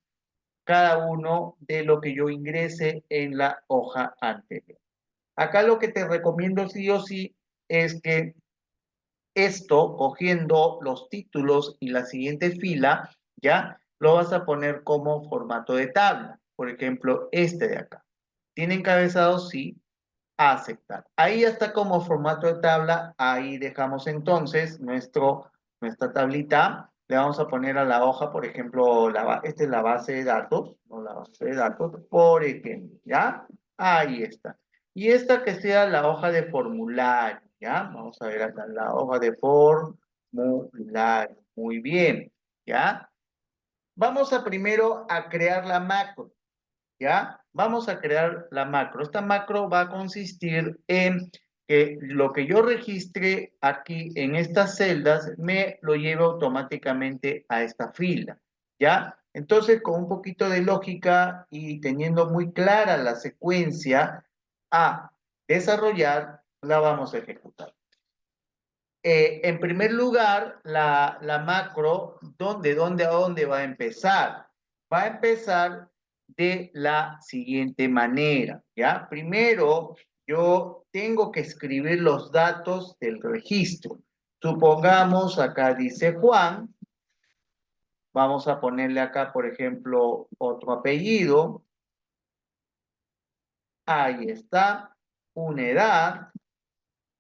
cada uno de lo que yo ingrese en la hoja anterior. Acá lo que te recomiendo sí o sí es que esto, cogiendo los títulos y la siguiente fila, ya lo vas a poner como formato de tabla. Por ejemplo, este de acá. ¿Tiene encabezado? Sí. Aceptar. Ahí ya está como formato de tabla. Ahí dejamos entonces nuestra tablita. Le vamos a poner a la hoja, por ejemplo, esta es la base de datos, no la base de datos, por ejemplo, ¿ya? Ahí está. Y esta que sea la hoja de formulario, ¿ya? Vamos a ver acá, la hoja de formulario. Muy bien, ¿ya? Vamos a primero a crear la macro, ¿ya? Vamos a crear la macro. Esta macro va a consistir en que lo que yo registre aquí en estas celdas me lo lleve automáticamente a esta fila, ¿ya? Entonces, con un poquito de lógica y teniendo muy clara la secuencia a desarrollar, la vamos a ejecutar. En primer lugar, la macro, ¿dónde a dónde va a empezar? Va a empezar de la siguiente manera, ¿ya? Primero, yo tengo que escribir los datos del registro. Supongamos, acá dice Juan, vamos a ponerle acá, por ejemplo, otro apellido. Ahí está, una edad.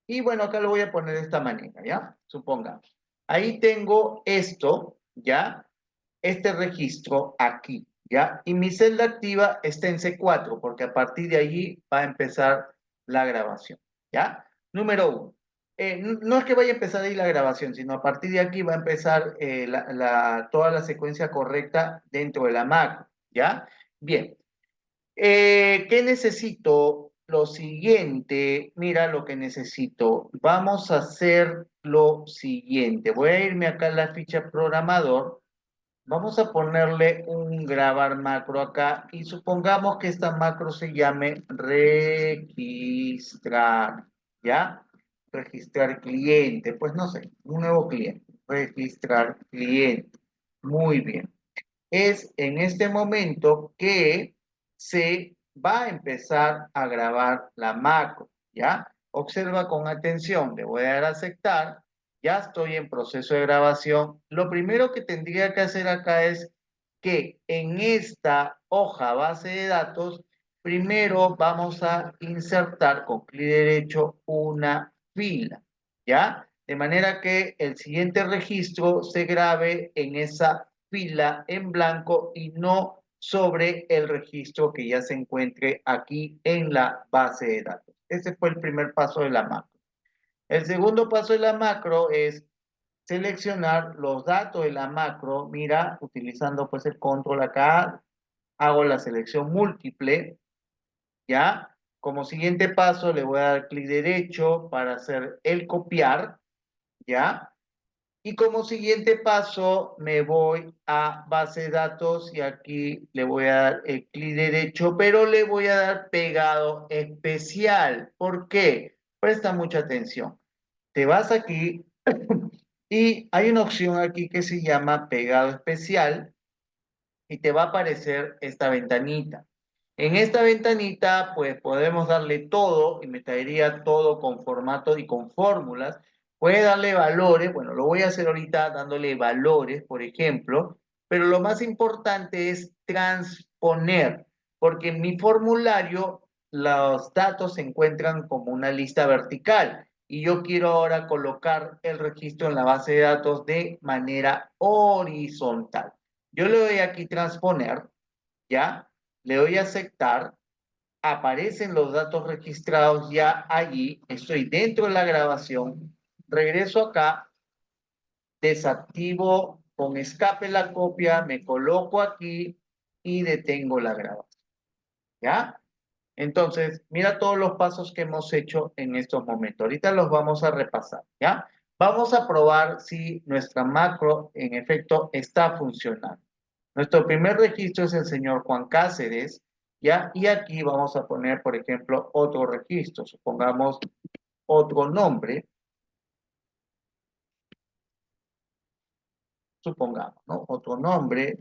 Y bueno, acá lo voy a poner de esta manera, ¿ya? Supongamos. Ahí tengo esto, ¿ya? Este registro aquí, ¿ya? Y mi celda activa está en C4, porque a partir de allí va a empezar la grabación, ¿ya? Número uno. No es que vaya a empezar ahí la grabación, sino a partir de aquí va a empezar toda la secuencia correcta dentro de la macro, ¿ya? Bien. ¿Qué necesito? Lo siguiente, mira lo que necesito. Vamos a hacer lo siguiente. Voy a irme acá a la ficha programador. Vamos a ponerle un grabar macro acá y supongamos que esta macro se llame registrar, ¿ya? Registrar cliente, pues no sé, un nuevo cliente. Registrar cliente. Muy bien. Es en este momento que se va a empezar a grabar la macro, ¿ya? Observa con atención, le voy a dar a aceptar, ya estoy en proceso de grabación. Lo primero que tendría que hacer acá es que en esta hoja base de datos, primero vamos a insertar con clic derecho una fila, ¿ya? De manera que el siguiente registro se grabe en esa fila en blanco y no sobre el registro que ya se encuentre aquí en la base de datos. Ese fue el primer paso de la macro. El segundo paso de la macro es seleccionar los datos de la macro. Mira, utilizando pues el control acá, hago la selección múltiple, ¿ya? Como siguiente paso le voy a dar clic derecho para hacer el copiar, ¿ya? Y como siguiente paso me voy a base de datos y aquí le voy a dar el clic derecho, pero le voy a dar pegado especial. ¿Por qué? Presta mucha atención. Te vas aquí y hay una opción aquí que se llama pegado especial y te va a aparecer esta ventanita. En esta ventanita, pues podemos darle todo y me traería todo con formato y con fórmulas. Puede darle valores, bueno, lo voy a hacer ahorita dándole valores, por ejemplo, pero lo más importante es transponer, porque en mi formulario los datos se encuentran como una lista vertical y yo quiero ahora colocar el registro en la base de datos de manera horizontal. Yo le doy aquí transponer, ¿ya? Le doy a aceptar, aparecen los datos registrados ya allí, estoy dentro de la grabación, regreso acá, desactivo con escape la copia, me coloco aquí y detengo la grabación, ¿ya? Entonces, mira todos los pasos que hemos hecho en estos momentos. Ahorita los vamos a repasar, ¿ya? Vamos a probar si nuestra macro en efecto está funcionando. Nuestro primer registro es el señor Juan Cáceres, ¿ya? Y aquí vamos a poner, por ejemplo, otro registro. Supongamos otro nombre, supongamos, ¿no? Otro nombre,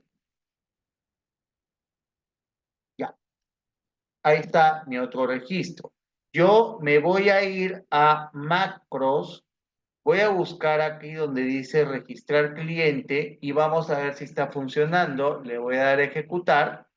ya. Ahí está mi otro registro. Yo me voy a ir a macros. Voy a buscar aquí donde dice registrar cliente y vamos a ver si está funcionando. Le voy a dar a ejecutar.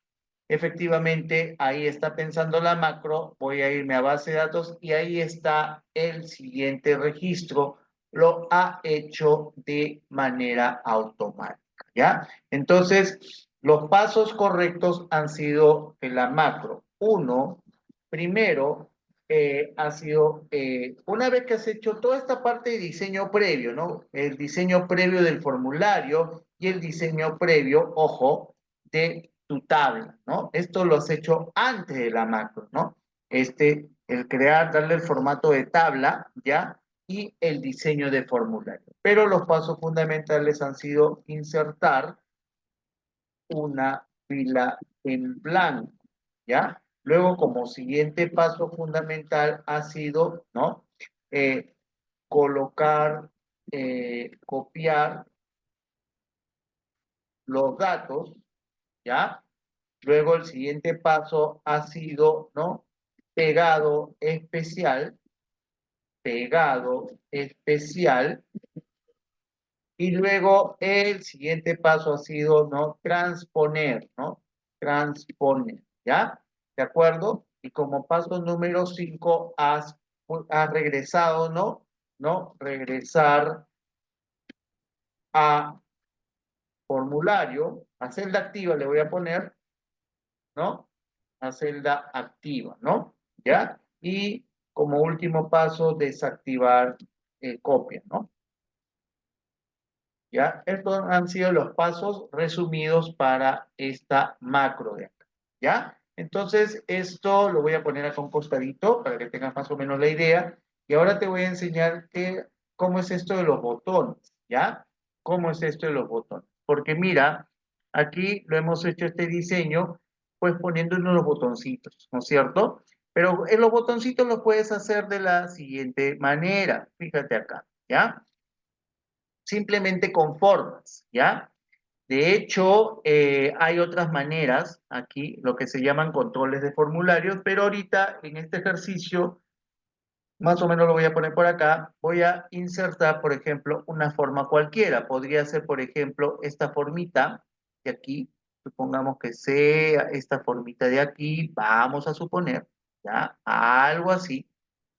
Efectivamente, ahí está pensando la macro. Voy a irme a base de datos y ahí está el siguiente registro. Lo ha hecho de manera automática, ¿ya? Entonces, los pasos correctos han sido que la macro, uno, primero ha sido, una vez que has hecho toda esta parte de diseño previo, ¿no? El diseño previo del formulario y el diseño previo, ojo, de tu tabla, ¿no? Esto lo has hecho antes de la macro, ¿no? El crear, darle el formato de tabla, ¿ya? Y el diseño de formulario. Pero los pasos fundamentales han sido insertar una fila en blanco, ¿ya? Luego, como siguiente paso fundamental ha sido, ¿no? Eh, colocar, copiar los datos, ¿ya? Luego el siguiente paso ha sido, ¿no? Pegado especial, y luego el siguiente paso ha sido, ¿no? Transponer, ¿no? Transponer, ¿ya? ¿De acuerdo? Y como paso número 5 has regresado, ¿no? ¿No? Regresar a formulario, a celda activa le voy a poner, ¿no? A celda activa, ¿no? ¿Ya? Y como último paso, desactivar copia, ¿no? ¿Ya? Estos han sido los pasos resumidos para esta macro de acá, ¿ya? Entonces, esto lo voy a poner acá un costadito para que tengas más o menos la idea. Y ahora te voy a enseñar cómo es esto de los botones, ¿ya? ¿Cómo es esto de los botones? Porque mira, aquí lo hemos hecho este diseño, pues poniéndonos los botoncitos, ¿no es cierto? Pero en los botoncitos los puedes hacer de la siguiente manera. Fíjate acá, ¿ya? Simplemente con formas, ¿ya? De hecho, hay otras maneras aquí, lo que se llaman controles de formularios, pero ahorita en este ejercicio, más o menos lo voy a poner por acá, voy a insertar, por ejemplo, una forma cualquiera. Podría ser, por ejemplo, esta formita de aquí, supongamos que sea esta formita de aquí, vamos a suponer, ¿ya? Algo así,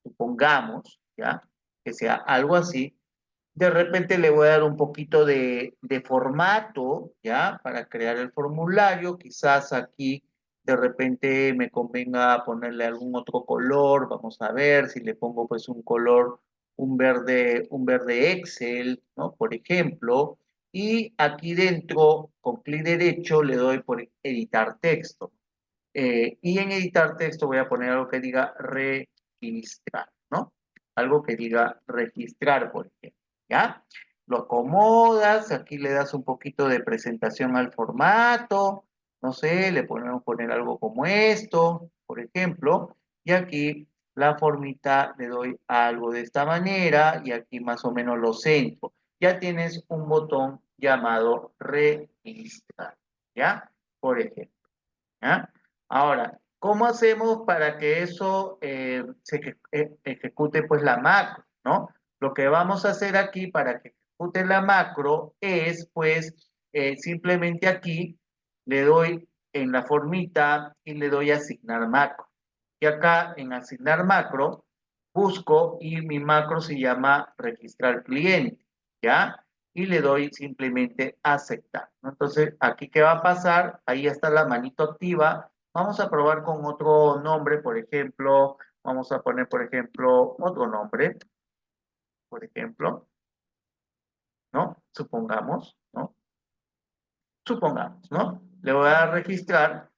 supongamos, ¿ya? Que sea algo así. De repente le voy a dar un poquito de formato, ¿ya? Para crear el formulario. Quizás aquí de repente me convenga ponerle algún otro color. Vamos a ver si le pongo pues un color, un verde Excel, ¿no? Por ejemplo. Y aquí dentro, con clic derecho, le doy por editar texto. Y en editar texto voy a poner algo que diga registrar, ¿no? Algo que diga registrar, por ejemplo, ¿ya? Lo acomodas, aquí le das un poquito de presentación al formato, no sé, le podemos poner algo como esto, por ejemplo, y aquí la formita le doy algo de esta manera y aquí más o menos lo centro. Ya tienes un botón llamado registrar, ¿ya? Por ejemplo. ¿Ya? Ahora, ¿cómo hacemos para que eso ejecute pues la macro, ¿no? Lo que vamos a hacer aquí para que ejecute la macro es pues simplemente aquí le doy en la formita y le doy asignar macro. Y acá en asignar macro busco y mi macro se llama registrar cliente, ¿ya? Y le doy simplemente aceptar, ¿no? Entonces, aquí, ¿qué va a pasar? Ahí está la manito activa. Vamos a probar con otro nombre, por ejemplo, vamos a poner, por ejemplo, otro nombre, por ejemplo, ¿no? Supongamos, ¿no? Le voy a registrar,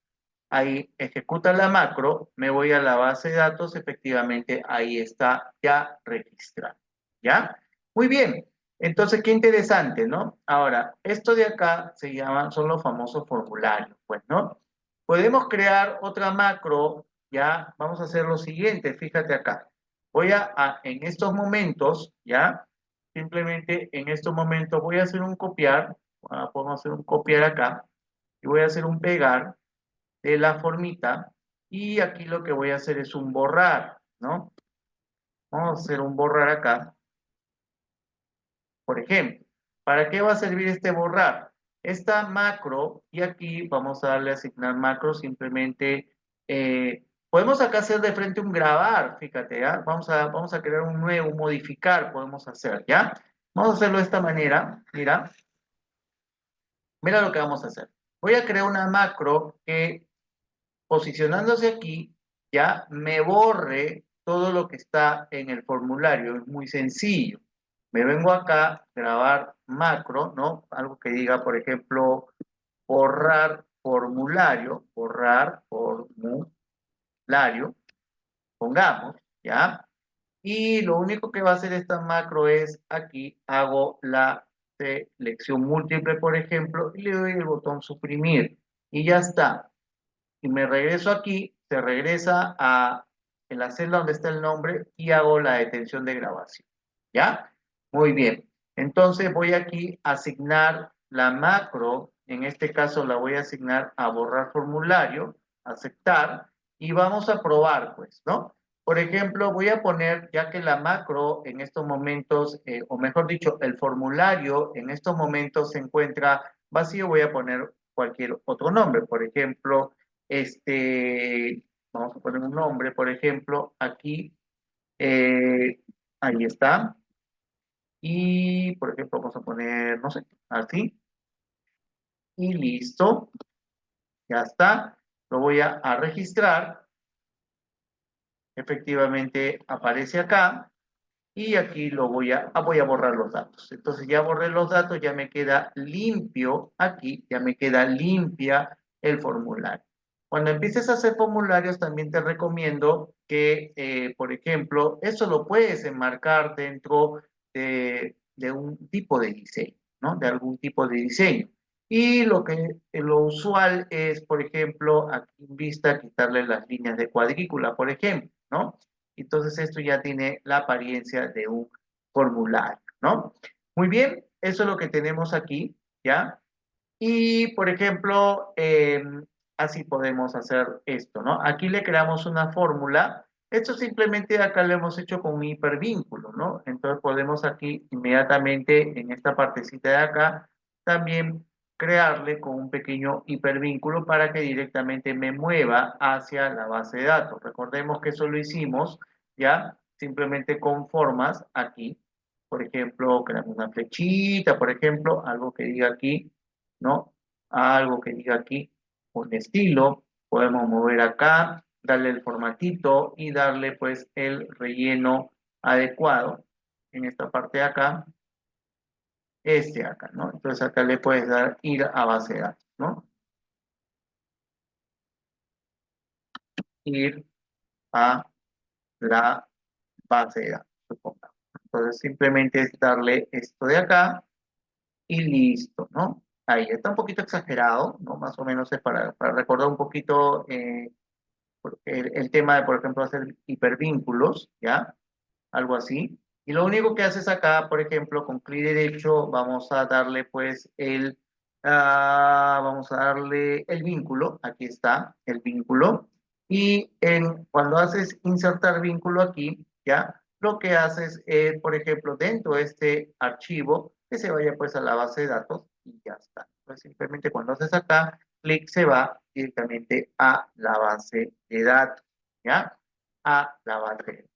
ahí ejecuta la macro, me voy a la base de datos, efectivamente, ahí está ya registrado, ¿ya? Muy bien, entonces qué interesante, ¿no? Ahora, esto de acá se llaman, son los famosos formularios, pues, ¿no? Podemos crear otra macro, ya, vamos a hacer lo siguiente, fíjate acá. En estos momentos, ya, simplemente en estos momentos voy a hacer un copiar, podemos hacer un copiar acá, y voy a hacer un pegar, de la formita y aquí lo que voy a hacer es un borrar, ¿no? Vamos a hacer un borrar acá, por ejemplo. ¿Para qué va a servir este borrar? Esta macro, y aquí vamos a darle a asignar macro, simplemente podemos acá hacer de frente un grabar, fíjate, ¿ya? Vamos a crear un nuevo, un modificar, podemos hacer, ¿ya? Vamos a hacerlo de esta manera, mira lo que vamos a hacer. Voy a crear una macro que posicionándose aquí, ya me borre todo lo que está en el formulario. Es muy sencillo. Me vengo acá, grabar macro, ¿no? Algo que diga, por ejemplo, borrar formulario, pongamos, ¿ya? Y lo único que va a hacer esta macro es aquí hago la selección múltiple, por ejemplo, y le doy el botón suprimir. Y ya está. Y me regreso aquí, se regresa a en la celda donde está el nombre y hago la detención de grabación. ¿Ya? Muy bien. Entonces voy aquí a asignar la macro, en este caso la voy a asignar a borrar formulario, aceptar, y vamos a probar, pues, ¿no? Por ejemplo, voy a poner, ya que la macro en estos momentos, o mejor dicho, el formulario en estos momentos se encuentra vacío, voy a poner cualquier otro nombre. Por ejemplo, vamos a poner un nombre, por ejemplo, aquí, ahí está. Y, por ejemplo, vamos a poner, no sé, así. Y listo, ya está. Lo voy a registrar. Efectivamente aparece acá. Y aquí voy a borrar los datos. Entonces ya borré los datos, ya me queda limpio aquí, ya me queda limpia el formulario. Cuando empieces a hacer formularios, también te recomiendo que, por ejemplo, eso lo puedes enmarcar dentro de un tipo de diseño, ¿no? De algún tipo de diseño. Y lo usual es, por ejemplo, aquí en vista, quitarle las líneas de cuadrícula, por ejemplo, ¿no? Entonces esto ya tiene la apariencia de un formulario, ¿no? Muy bien, eso es lo que tenemos aquí, ¿ya? Y, por ejemplo, así podemos hacer esto, ¿no? Aquí le creamos una fórmula. Esto simplemente acá lo hemos hecho con un hipervínculo, ¿no? Entonces podemos aquí inmediatamente en esta partecita de acá también crearle con un pequeño hipervínculo para que directamente me mueva hacia la base de datos. Recordemos que eso lo hicimos, ¿ya? Simplemente con formas aquí. Por ejemplo, creamos una flechita, por ejemplo, algo que diga aquí, ¿no? Algo que diga aquí un estilo, podemos mover acá, darle el formatito y darle pues el relleno adecuado en esta parte de acá, acá, ¿no? Entonces acá le puedes dar ir a base de datos, ¿no? Ir a la base de datos, supongamos. Entonces simplemente es darle esto de acá y listo, ¿no? Ahí está un poquito exagerado, ¿no? Más o menos es para recordar un poquito el tema de, por ejemplo, hacer hipervínculos, ¿ya? Algo así. Y lo único que haces acá, por ejemplo, con clic derecho, vamos a darle pues vamos a darle el vínculo, aquí está el vínculo. Y cuando haces insertar vínculo aquí, ¿ya? Lo que haces es, por ejemplo, dentro de este archivo, que se vaya pues a la base de datos y ya está. Entonces simplemente cuando haces acá, clic se va directamente a la base de datos, ¿ya? A la base de datos.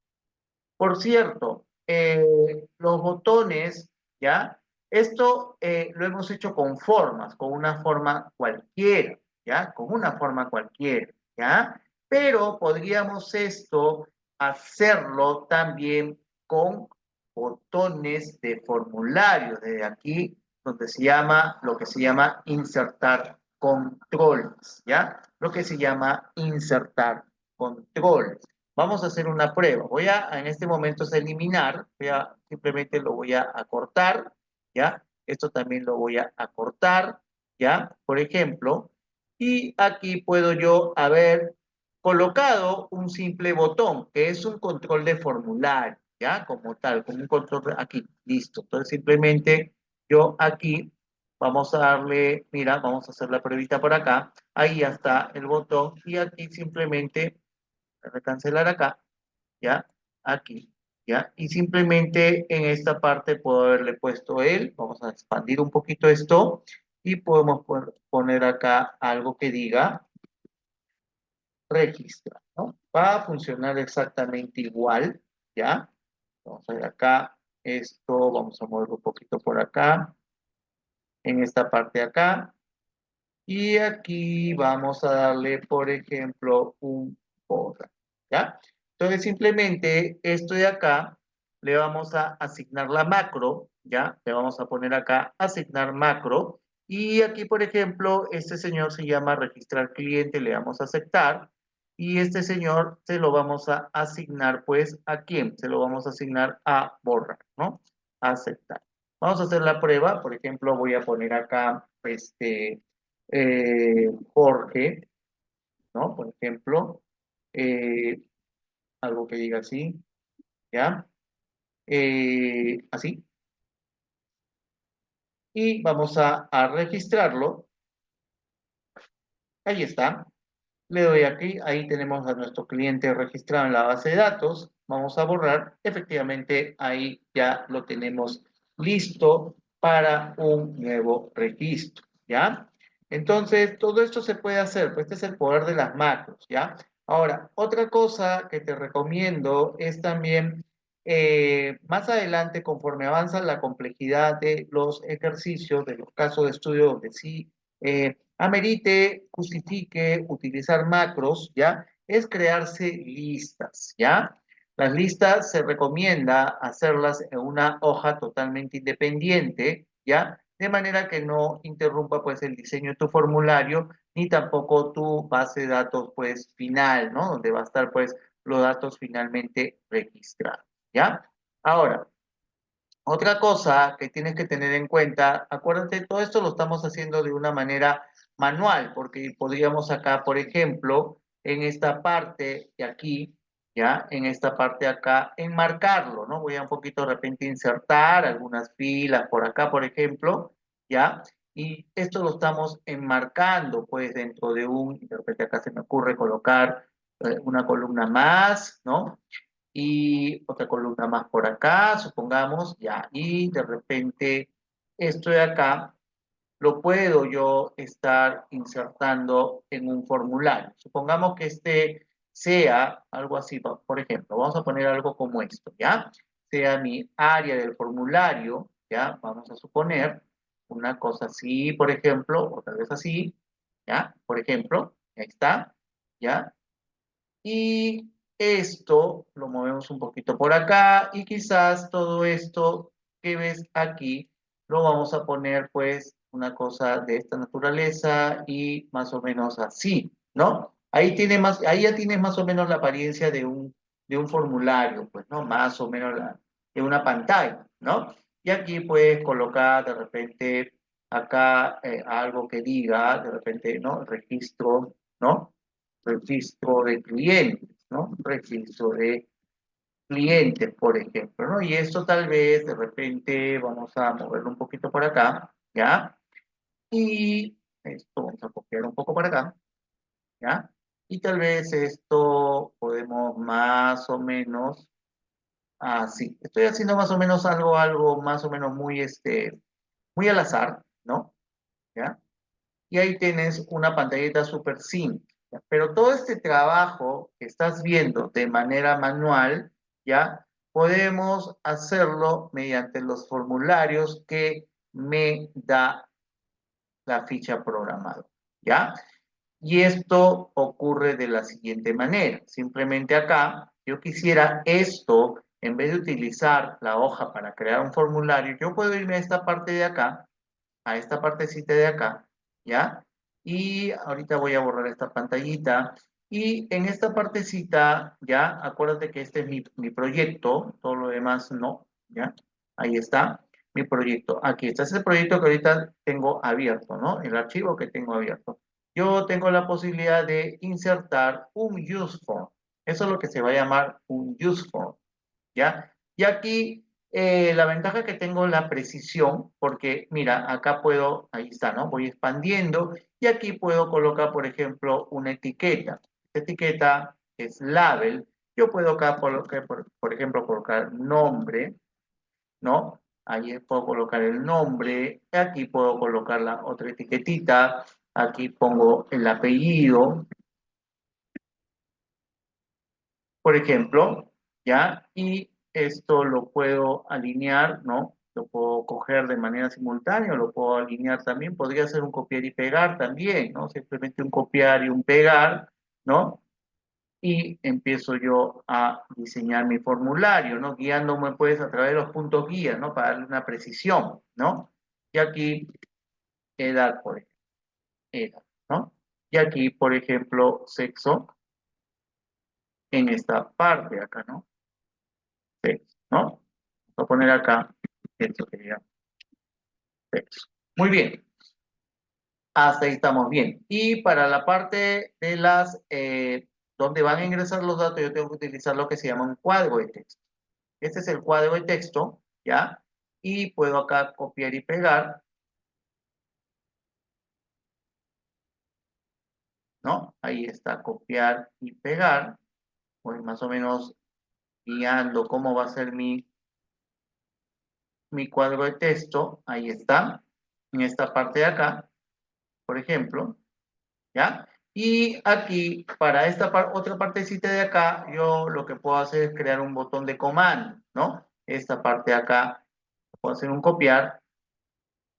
Por cierto, los botones, ¿ya? Esto lo hemos hecho con formas, con una forma cualquiera, ¿ya? Con una forma cualquiera, ¿ya? Pero podríamos esto hacerlo también con botones de formulario, desde aquí, donde se llama, lo que se llama insertar controles, ¿ya? Lo que se llama insertar controles. Vamos a hacer una prueba. En este momento es eliminar, simplemente lo voy a acortar, ¿ya? Esto también lo voy a acortar, ¿ya? Por ejemplo, y aquí puedo yo haber colocado un simple botón, que es un control de formulario, ¿ya? Como tal, como un control, aquí, listo. Entonces simplemente yo aquí, vamos a darle, mira, vamos a hacer la pruebita por acá, ahí ya está el botón, y aquí simplemente voy a cancelar acá, ¿ya? Aquí, ¿ya? Y simplemente en esta parte puedo haberle puesto vamos a expandir un poquito esto y podemos poner acá algo que diga registra, ¿no? Va a funcionar exactamente igual, ¿ya? Vamos a ver acá, esto, vamos a mover un poquito por acá, en esta parte de acá, y aquí vamos a darle, por ejemplo, un borra, ¿ya? Entonces, simplemente esto de acá, le vamos a asignar la macro, ¿ya? Le vamos a poner acá, asignar macro. Y aquí, por ejemplo, este señor se llama registrar cliente, le damos a aceptar. Y este señor se lo vamos a asignar, pues, ¿a quién? Se lo vamos a asignar a borrar, ¿no? Aceptar. Vamos a hacer la prueba. Por ejemplo, voy a poner acá, Jorge, ¿no? Por ejemplo, eh, algo que diga así, ¿ya? Así. Y vamos a registrarlo. Ahí está. Le doy aquí, ahí tenemos a nuestro cliente registrado en la base de datos. Vamos a borrar. Efectivamente, ahí ya lo tenemos listo para un nuevo registro, ¿ya? Entonces, todo esto se puede hacer, pues este es el poder de las macros, ¿ya? Ahora, otra cosa que te recomiendo es también, más adelante, conforme avanza la complejidad de los ejercicios, de los casos de estudio, donde sí amerite, justifique utilizar macros, ¿ya? Es crearse listas, ¿ya? Las listas se recomienda hacerlas en una hoja totalmente independiente, ¿ya? De manera que no interrumpa, pues, el diseño de tu formulario, ni tampoco tu base de datos, pues, final, ¿no? Donde va a estar, pues, los datos finalmente registrados, ¿ya? Ahora, otra cosa que tienes que tener en cuenta, acuérdate, todo esto lo estamos haciendo de una manera manual, porque podríamos acá, por ejemplo, en esta parte de aquí, ya, en esta parte de acá, enmarcarlo, ¿no? Voy a un poquito de repente insertar algunas filas por acá, por ejemplo, ya, y esto lo estamos enmarcando, pues, dentro de de repente acá se me ocurre colocar una columna más, ¿no? Y otra columna más por acá, supongamos, ya, y de repente esto de acá lo puedo yo estar insertando en un formulario. Supongamos que este sea algo así, por ejemplo, vamos a poner algo como esto, ¿ya? Sea mi área del formulario, ¿ya? Vamos a suponer una cosa así, por ejemplo, o tal vez así, ¿ya? Por ejemplo, ahí está, ¿ya? Y esto lo movemos un poquito por acá y quizás todo esto que ves aquí lo vamos a poner pues una cosa de esta naturaleza y más o menos así, ¿no? Ahí ya tienes más o menos la apariencia de un formulario, pues, ¿no? Más o menos de una pantalla, ¿no? Y aquí puedes colocar de repente acá algo que diga, de repente, ¿no? Registro, ¿no? Registro de clientes, ¿no? Registro de clientes, por ejemplo, ¿no? Y esto tal vez de repente vamos a moverlo un poquito por acá, ¿ya? Y esto vamos a copiar un poco por acá, ¿ya? Y tal vez esto podemos más o menos, así. Estoy haciendo más o menos algo más o menos muy, muy al azar, ¿no? ¿Ya? Y ahí tienes una pantallita súper simple. ¿Ya? Pero todo este trabajo que estás viendo de manera manual, ¿ya? Podemos hacerlo mediante los formularios que me da la ficha programada, ¿ya? Y esto ocurre de la siguiente manera. Simplemente acá, yo quisiera esto, en vez de utilizar la hoja para crear un formulario, yo puedo irme a esta parte de acá, a esta partecita de acá, ¿ya? Y ahorita voy a borrar esta pantallita. Y en esta partecita, ¿ya? Acuérdate que este es mi proyecto, todo lo demás no, ¿ya? Ahí está, mi proyecto. Aquí está, ese proyecto que ahorita tengo abierto, ¿no? El archivo que tengo abierto. Yo tengo la posibilidad de insertar un use form. Eso es lo que se va a llamar un use form, ¿ya? Y aquí la ventaja que tengo es la precisión, porque mira, acá puedo, ahí está, ¿no? Voy expandiendo y aquí puedo colocar, por ejemplo, una etiqueta. Esta etiqueta es label. Yo puedo acá colocar, por ejemplo, colocar nombre, ¿no? Ahí puedo colocar el nombre, aquí puedo colocar la otra etiquetita, aquí pongo el apellido, por ejemplo, ¿ya? Y esto lo puedo alinear, ¿no? Lo puedo coger de manera simultánea, lo puedo alinear también, podría ser un copiar y pegar también, ¿no? Simplemente un copiar y un pegar, ¿no? y empiezo yo a diseñar mi formulario, ¿no? Guiándome pues a través de los puntos guía, ¿no? Para darle una precisión, ¿no? Y aquí, edad, por ejemplo, edad, ¿no? Y aquí, por ejemplo, sexo en esta parte de acá, ¿no? Sexo, ¿no? Voy a poner acá esto que diga sexo. Muy bien, hasta ahí estamos bien. Y para la parte de donde van a ingresar los datos, yo tengo que utilizar lo que se llama un cuadro de texto. Este es el cuadro de texto, ¿ya? Y puedo acá copiar y pegar, ¿no? Ahí está, copiar y pegar. Voy más o menos guiando cómo va a ser mi cuadro de texto. Ahí está, en esta parte de acá, por ejemplo, ¿ya? Y aquí, para esta otra partecita de acá, yo lo que puedo hacer es crear un botón de comando, ¿no? Esta parte de acá, puedo hacer un copiar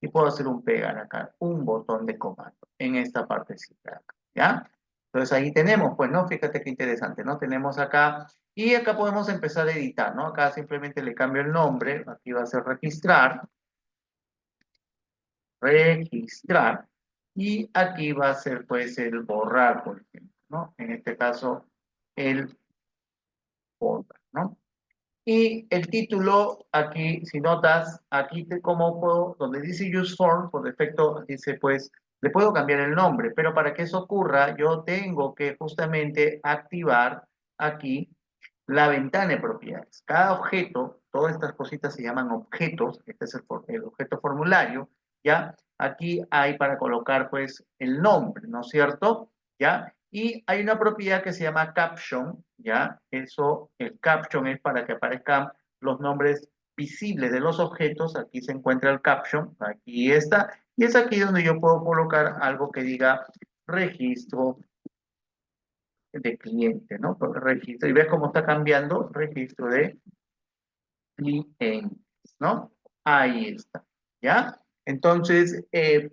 y puedo hacer un pegar acá, un botón de comando en esta partecita de acá, ¿ya? Entonces ahí tenemos, pues, ¿no? Fíjate qué interesante, ¿no? Tenemos acá, y acá podemos empezar a editar, ¿no? Acá simplemente le cambio el nombre, aquí va a ser registrar, y aquí va a ser, pues, el borrar, por ejemplo, ¿no? En este caso, el borrar, ¿no? Y el título, aquí, si notas, aquí como puedo, donde dice use form, por defecto dice pues, le puedo cambiar el nombre, pero para que eso ocurra, yo tengo que justamente activar aquí la ventana de propiedades. Cada objeto, todas estas cositas se llaman objetos, este es el objeto formulario, ¿ya? Aquí hay para colocar pues el nombre, ¿no es cierto? ¿Ya? Y hay una propiedad que se llama caption, ¿ya? Eso, el caption es para que aparezcan los nombres visibles de los objetos. Aquí se encuentra el caption, aquí está. Y es aquí donde yo puedo colocar algo que diga registro de cliente, ¿no? Pues registro, y ves cómo está cambiando, registro de clientes, ¿no? Ahí está, ¿ya? Entonces,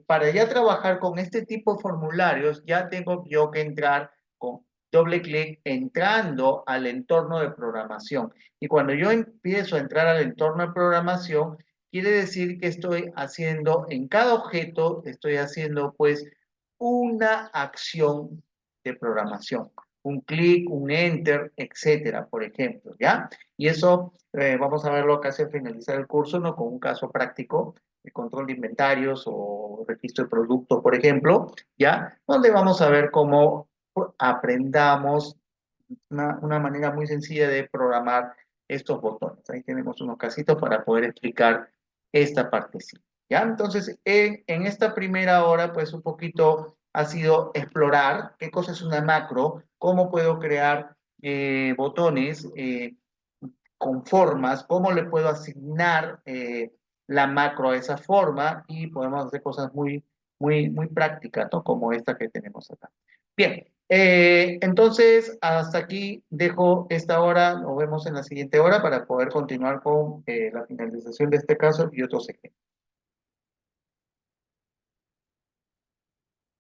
para ya trabajar con este tipo de formularios, ya tengo yo que entrar con doble clic entrando al entorno de programación. Y cuando yo empiezo a entrar al entorno de programación, quiere decir que estoy haciendo, en cada objeto, estoy haciendo pues una acción de programación. Un clic, un enter, etcétera, por ejemplo, ¿ya? Y eso vamos a verlo casi al finalizar el curso, ¿no? Con un caso práctico de control de inventarios o registro de producto, por ejemplo, ¿ya? Donde vamos a ver cómo aprendamos una manera muy sencilla de programar estos botones. Ahí tenemos unos casitos para poder explicar esta partecita, ¿ya? Entonces, en esta primera hora, pues un poquito ha sido explorar qué cosa es una macro, cómo puedo crear botones, con formas, cómo le puedo asignar la macro a esa forma y podemos hacer cosas muy prácticas, ¿no? Como esta que tenemos acá. Bien, entonces hasta aquí dejo esta hora, nos vemos en la siguiente hora para poder continuar con la finalización de este caso y otros ejemplos.